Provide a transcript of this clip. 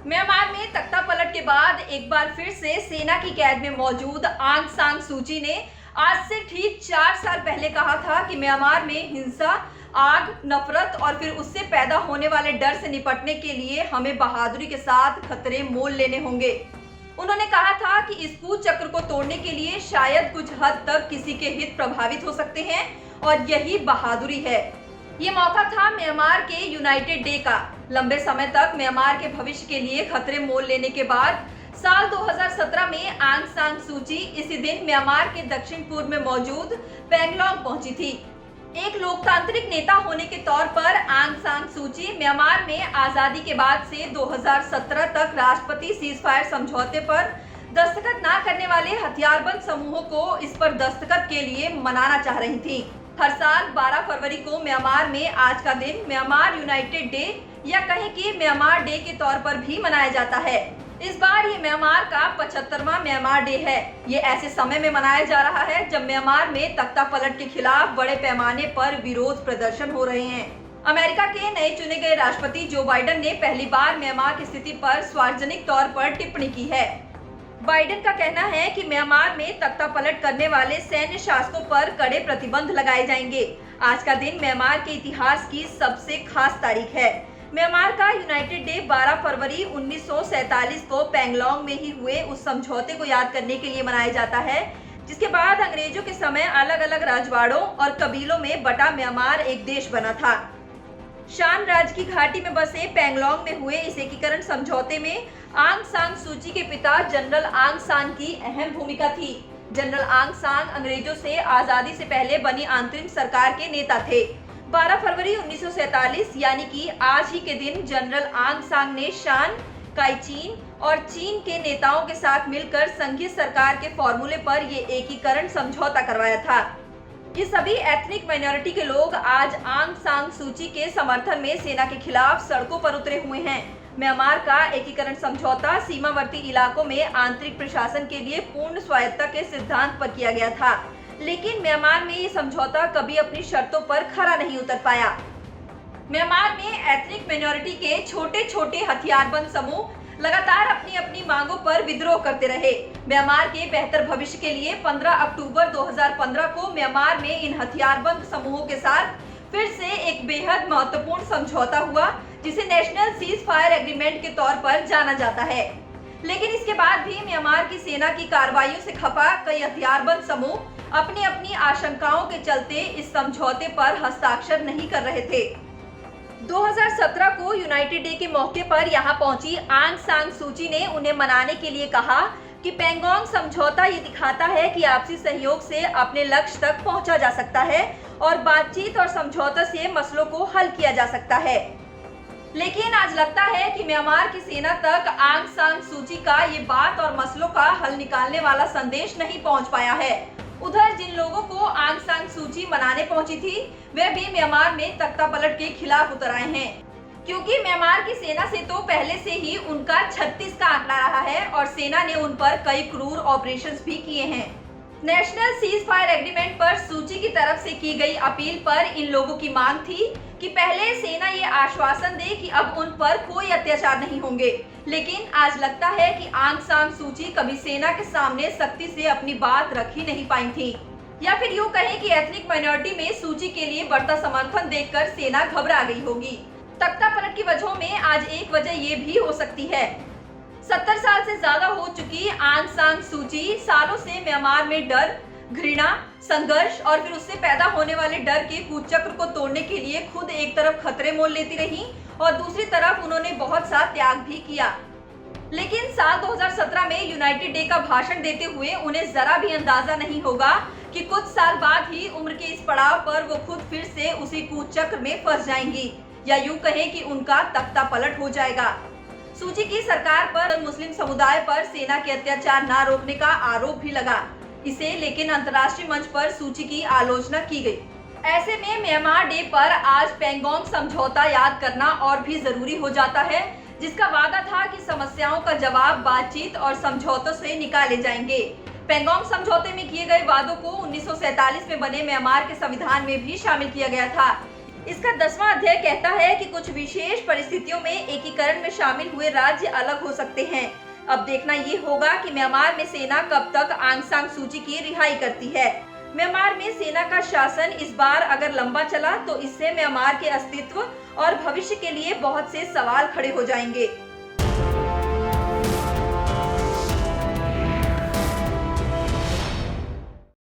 Myanmar में तख्ता पलट के बाद एक बार फिर से सेना की कैद में मौजूद आंग सान सूची ने आज से ठीक 4 साल पहले कहा था कि म्यांमार में हिंसा, आग, नफरत और फिर उससे पैदा होने वाले डर से निपटने के लिए हमें बहादुरी के साथ खतरे मोल लेने होंगे। उन्होंने कहा था कि इस कुचक्र को तोड़ने के लिए शायद कुछ हद तक किसी के हित प्रभावित हो सकते हैं और यही बहादुरी है। ये मौका था म्यांमार के यूनाइटेड डे का। लंबे समय तक म्यांमार के भविष्य के लिए खतरे मोल लेने के बाद साल 2017 में आंग सान सूची इसी दिन म्यांमार के दक्षिण पूर्व में मौजूद पैंगलोंग पहुंची थी। एक लोकतांत्रिक नेता होने के तौर पर आंग सान सूची म्यांमार में आजादी के बाद से 2017 तक राष्ट्रपति सीजफायर समझौते पर दस्तखत न करने वाले हथियारबंद समूहों को इस पर दस्तखत के लिए मनाना चाह रही थी। हर साल 12 फरवरी को म्यांमार में आज का दिन म्यांमार यूनाइटेड डे या कहें कि म्यांमार डे के तौर पर भी मनाया जाता है। इस बार ये म्यांमार का 75वां म्यांमार डे है। ये ऐसे समय में मनाया जा रहा है जब म्यांमार में तख्ता पलट के खिलाफ बड़े पैमाने पर विरोध प्रदर्शन हो रहे हैं। अमेरिका के नए चुने गए राष्ट्रपति जो बाइडेन ने पहली बार म्यांमार की स्थिति पर सार्वजनिक तौर पर टिप्पणी की है। बाइडेन का कहना है कि म्यांमार में तख्ता पलट करने वाले सैन्य शासकों पर कड़े प्रतिबंध लगाए जाएंगे। आज का दिन म्यांमार के इतिहास की सबसे खास तारीख है। म्यांमार का यूनाइटेड डे 12 फरवरी 1947 को पैंगलोंग में ही हुए उस समझौते को याद करने के लिए मनाया जाता है, जिसके बाद अंग्रेजों के समय अलग अलग राजवाड़ों और कबीलों में बटा म्यांमार एक देश बना था। शान राज्य की घाटी में बसे पैंगलोंग में हुए इस एकीकरण समझौते में आंग सान सूची के पिता जनरल आंग सान की अहम भूमिका थी। जनरल आंग सान अंग्रेजों से आजादी से पहले बनी अंतरिम सरकार के नेता थे। 12 फरवरी 1947 यानी कि आज ही के दिन जनरल आंग सान ने शान, काईचीन और चीन के नेताओं के साथ मिलकर संघीय सरकार के फॉर्मूले पर ये एकीकरण समझौता करवाया था। ये सभी एथनिक माइनॉरिटी के लोग आज आंग सान सूची के समर्थन में सेना के खिलाफ सड़कों पर उतरे हुए हैं। म्यांमार का एकीकरण समझौता सीमावर्ती इलाकों में आंतरिक प्रशासन के लिए पूर्ण स्वायत्तता के सिद्धांत पर किया गया था, लेकिन म्यांमार में ये समझौता कभी अपनी शर्तों पर खरा नहीं उतर पाया। म्यांमार में एथनिक माइनॉरिटी के छोटे छोटे हथियारबंद समूह लगातार अपनी अपनी मांगों पर विद्रोह करते रहे। म्यांमार के बेहतर भविष्य के लिए 15 अक्टूबर 2015 को म्यांमार में इन हथियारबंद समूहों के साथ फिर से एक बेहद महत्वपूर्ण समझौता हुआ, जिसे नेशनल सीज फायर एग्रीमेंट के तौर पर जाना जाता है। लेकिन इसके बाद भी म्यांमार की सेना की कार्रवाइयों से खफा कई हथियारबंद समूह अपनी अपनी आशंकाओं के चलते इस समझौते पर हस्ताक्षर नहीं कर रहे थे। 2017 को यूनाइटेड डे के मौके पर यहां पहुंची आंग सान सूची ने उन्हें मनाने के लिए कहा कि पैंगोंग समझौता ये दिखाता है कि आपसी सहयोग से अपने लक्ष्य तक पहुंचा जा सकता है और बातचीत और समझौता से मसलों को हल किया जा सकता है। लेकिन आज लगता है कि म्यांमार की सेना तक आंग सान सूची का ये बात और मसलों का हल निकालने वाला संदेश नहीं पहुंच पाया है। उधर जिन लोगों को आंग सान सूची मनाने पहुंची थी, वे भी म्यांमार में तख्ता पलट के खिलाफ उतर आए हैं, क्योंकि म्यांमार की सेना से तो पहले से ही उनका 36 का आंकड़ा रहा है और सेना ने उन पर कई क्रूर ऑपरेशंस भी किए हैं। नेशनल सीज फायर एग्रीमेंट पर सूची की तरफ से की गई अपील पर इन लोगों की मांग थी कि पहले सेना ये आश्वासन दे कि अब उन पर कोई अत्याचार नहीं होंगे, लेकिन आज लगता है कि आंग सान सूची कभी सेना के सामने सख्ती से अपनी बात रख ही नहीं पाई थी, या फिर यूँ कहें कि एथनिक माइनॉरिटी में सूची के लिए बढ़ता समर्थन देखकर सेना घबरा गई होगी। तख्ता पलट की वजहों में आज एक वजह ये भी हो सकती है। 70 साल से ज्यादा हो चुकी आंग सान सूची सालों से म्यांमार में डर, घृणा, संघर्ष और फिर उससे पैदा होने वाले डर के कुचक्र को तोड़ने के लिए खुद एक तरफ खतरे मोल लेती रही और दूसरी तरफ उन्होंने बहुत सा त्याग भी किया। लेकिन साल 2017 में यूनाइटेड डे का भाषण देते हुए उन्हें जरा भी अंदाजा नहीं होगा कि कुछ साल बाद ही उम्र के इस पड़ाव पर वो खुद फिर से उसी कुचक्र में फंस जाएंगी, या यूं कहें कि उनका तख्ता पलट हो जाएगा। सूची की सरकार पर मुस्लिम समुदाय पर सेना के अत्याचार न रोकने का आरोप भी लगा इसे, लेकिन अंतर्राष्ट्रीय मंच पर सूची की आलोचना की गई। ऐसे में म्यांमार डे पर आज पैंगोंग समझौता याद करना और भी जरूरी हो जाता है, जिसका वादा था कि समस्याओं का जवाब बातचीत और समझौतों से निकाले जाएंगे। पैंगोंग समझौते में किए गए वादों को 1947 में बने म्यांमार के संविधान में भी शामिल किया गया था। इसका 10वां अध्याय कहता है कि कुछ विशेष परिस्थितियों में एकीकरण में शामिल हुए राज्य अलग हो सकते हैं। अब देखना ये होगा कि म्यांमार में सेना कब तक आंग सान सूची की रिहाई करती है। म्यांमार में सेना का शासन इस बार अगर लंबा चला तो इससे म्यांमार के अस्तित्व और भविष्य के लिए बहुत से सवाल खड़े हो जाएंगे।